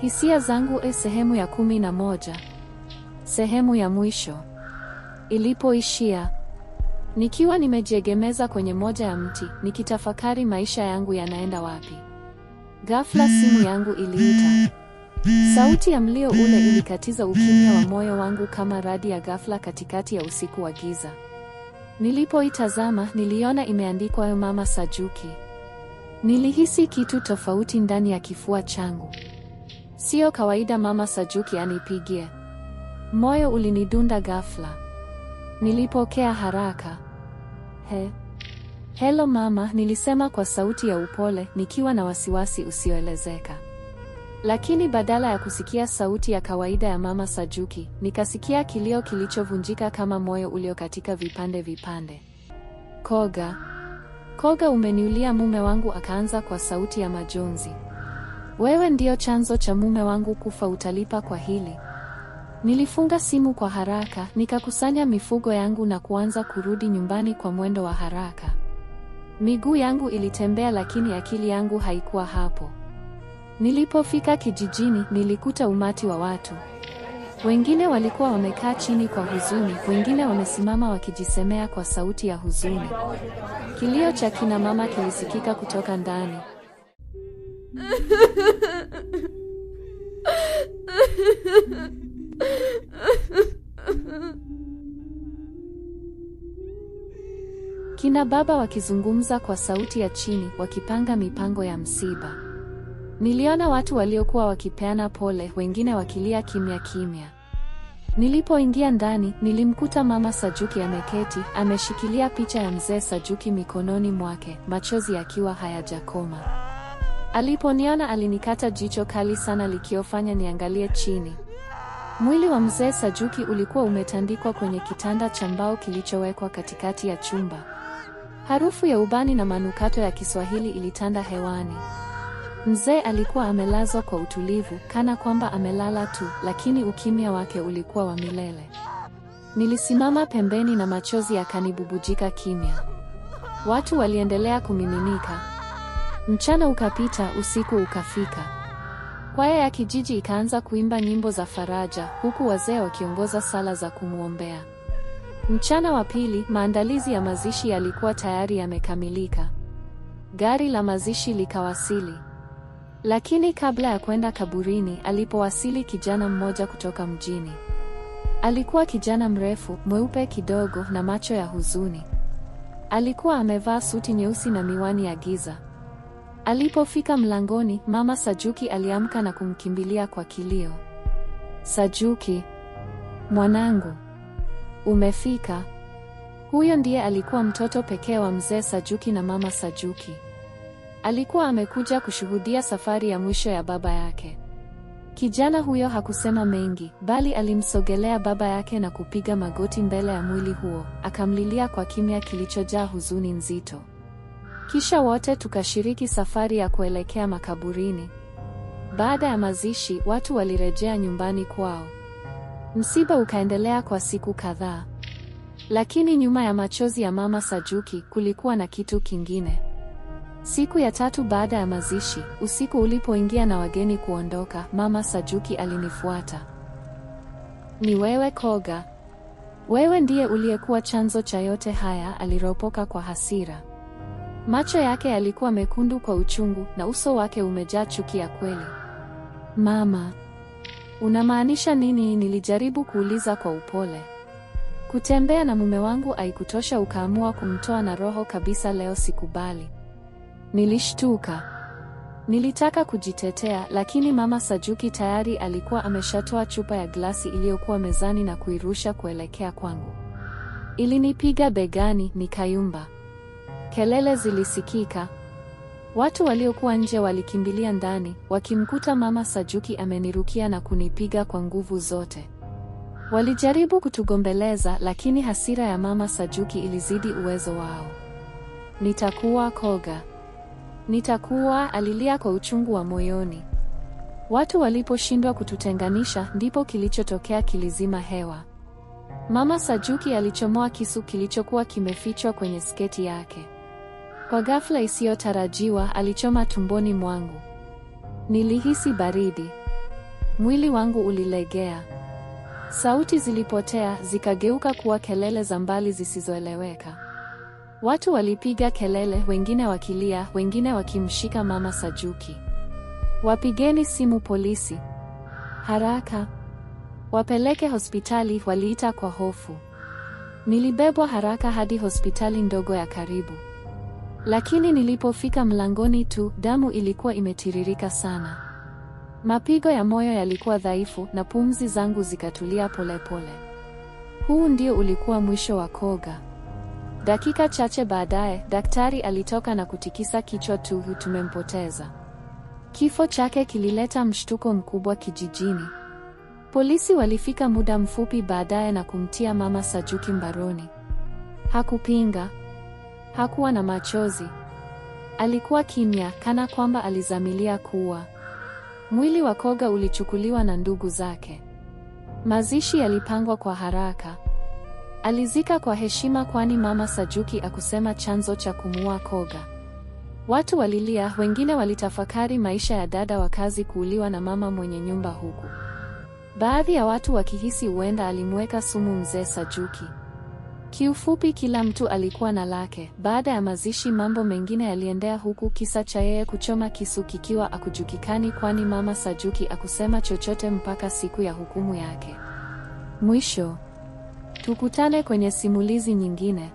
Hisia zangu sehemu ya 11. Sehemu ya mwisho. Ilipoishia. Nikiwa nimejiegemeza kwenye moja ya mti, nikitafakari maisha yangu yanaenda wapi. Ghafla simu yangu iliita. Sauti ya mlio ule ilikatiza ukimya wa moyo wangu kama radi ya ghafla katikati ya usiku wa giza. Nilipoitazama, niliona imeandikwa Mama Sajuki. Nilihisi kitu tofauti ndani ya kifua changu. Sio kawaida Mama Sajuki anipigie. Moyo ulinidunda ghafla. Nilipokea haraka. Hello mama, nilisema kwa sauti ya upole, nikiwa na wasiwasi usioelezeka. Lakini badala ya kusikia sauti ya kawaida ya Mama Sajuki, nikasikia kilio kilichovunjika kama moyo uliokatika vipande vipande. Koga, umeniulia mume wangu, akaanza kwa sauti ya majonzi. Wewe ndio chanzo cha mume wangu kufa, utalipa kwa hili. Nilifunga simu kwa haraka, nikakusanya mifugo yangu na kuanza kurudi nyumbani kwa mwendo wa haraka. Miguu yangu ilitembea lakini akili yangu haikuwa hapo. Nilipofika kijijini, nilikuta umati wa watu. Wengine walikuwa wamekaa chini kwa huzuni, wengine wamesimama wakijisemea kwa sauti ya huzuni. Kilio cha kina mama kilisikika kutoka ndani. Kina baba wakizungumza kwa sauti ya chini, wakipanga mipango ya msiba. Niliona watu waliokuwa wakipeana pole, wengine wakilia kimya kimya. Nilipoingia ndani, nilimkuta Mama Sajuki ameketi, ameshikilia picha ya mzee Sajuki mikononi mwake, machozi yakiwa hayajakoma. Aliponiona alinikata jicho kali sana likiofanya niangalie chini. Mwili wa mzee Sajuki ulikuwa umetandikwa kwenye kitanda cha mbao kilichowekwa katikati ya chumba. Harufu ya ubani na manukato ya Kiswahili ilitanda hewani. Mzee alikuwa amelazwa kwa utulivu, kana kwamba amelala tu, lakini ukimya wake ulikuwa wa milele. Nilisimama pembeni na machozi yakanibubujika kimya. Watu waliendelea kumiminika. Mchana ukapita, usiku ukafika. Kwaya ya kijiji ikaanza kuimba nyimbo za faraja, huku wazee wakiongoza sala za kumwombea. Mchana wa pili, maandalizi ya mazishi yalikuwa tayari yamekamilika. Gari la mazishi likawasili. Lakini kabla ya kwenda kaburini, alipowasili kijana mmoja kutoka mjini. Alikuwa kijana mrefu, mweupe kidogo na macho ya huzuni. Alikuwa amevaa suti nyeusi na miwani ya giza. Alipofika mlangoni, Mama Sajuki aliamka na kumkimbilia kwa kilio. Sajuki, mwanangu, umefika. Huyo ndiye alikuwa mtoto pekee wa mzee Sajuki na Mama Sajuki. Alikuwa amekuja kushuhudia safari ya mwisho ya baba yake. Kijana huyo hakusema mengi, bali alimsogelea baba yake na kupiga magoti mbele ya mwili huo, akamlilia kwa kimya kilichojaa huzuni nzito. Kisha wote tukashiriki safari ya kuelekea makaburini. Baada ya mazishi, watu walirejea nyumbani kwao. Msiba ukaendelea kwa siku kadhaa. Lakini nyuma ya machozi ya Mama Sajuki kulikuwa na kitu kingine. Siku ya 3 baada ya mazishi, usiku ulipoingia na wageni kuondoka, Mama Sajuki alinifuata. Ni wewe Koga? Wewe ndiye uliyekuwa chanzo cha yote haya, aliropoka kwa hasira. Macho yake yalikuwa mekundu kwa uchungu na uso wake umejaa chuki ya kweli. Mama, unamaanisha nini? Nilijaribu kuuliza kwa upole. Kutembea na mume wangu haikutosha ukaamua kumtoa na roho kabisa? Leo sikubali. Nilishtuka. Nilitaka kujitetea, lakini Mama Sajuki tayari alikuwa ameshatoa chupa ya glasi iliyokuwa mezani na kuirusha kuelekea kwangu. Ilinipiga begani, nikayumba. Kelele zilisikika. Watu waliokuwa nje walikimbilia ndani, wakimkuta Mama Sajuki amenirukia na kunipiga kwa nguvu zote. Walijaribu kutugombeleza, lakini hasira ya Mama Sajuki ilizidi uwezo wao. Nitakuwa Koga. Nitakuwa, alilia kwa uchungu wa moyoni. Watu waliposhindwa kututenganisha, ndipo kilichotokea kilizima hewa. Mama Sajuki alichomoa kisu kilichokuwa kimefichwa kwenye sketi yake. Kwa ghafla isiyotarajiwa, alichoma tumboni mwangu. Nilihisi baridi. Mwili wangu ulilegea. Sauti zilipotea, zikageuka kuwa kelele za mbali zisizoeleweka. Watu walipiga kelele, wengine wakilia, wengine wakimshika Mama Sajuki. Wapigeni simu polisi. Haraka. Wapeleke hospitali, waliita kwa hofu. Nilibebwa haraka hadi hospitali ndogo ya karibu. Lakini nilipofika mlangoni tu, damu ilikuwa imetiririka sana. Mapigo ya moyo yalikuwa dhaifu na pumzi zangu zikatulia polepole. Huu ndio ulikuwa mwisho wa Koga. Dakika chache baadaye, daktari alitoka na kutikisa kichwa tu, tumempoteza. Kifo chake kilileta mshtuko mkubwa kijijini. Polisi walifika muda mfupi baadaye na kumtia Mama Sajuki mbaroni. Hakupinga. Hakuwa na machozi. Alikuwa kimya, kana kwamba alizamilia kuwa. Mwili wa Koga ulichukuliwa na ndugu zake. Mazishi yalipangwa kwa haraka. Alizika kwa heshima, kwani Mama Sajuki akusema chanzo cha kumuua Koga. Watu walilia, wengine walitafakari maisha ya dada wa kazi kuuliwa na mama mwenye nyumba huku. Baadhi ya watu wakihisi huenda alimweka sumu mzee Sajuki. Kiufupi, kila mtu alikuwa na lake. Baada ya mazishi mambo mengine yaliendea, huku kisa cha yeye kuchoma kisu kikiwa akujukikani, kwani Mama Sajuki akusema chochote mpaka siku ya hukumu yake. Mwisho. Tukutane kwenye simulizi nyingine.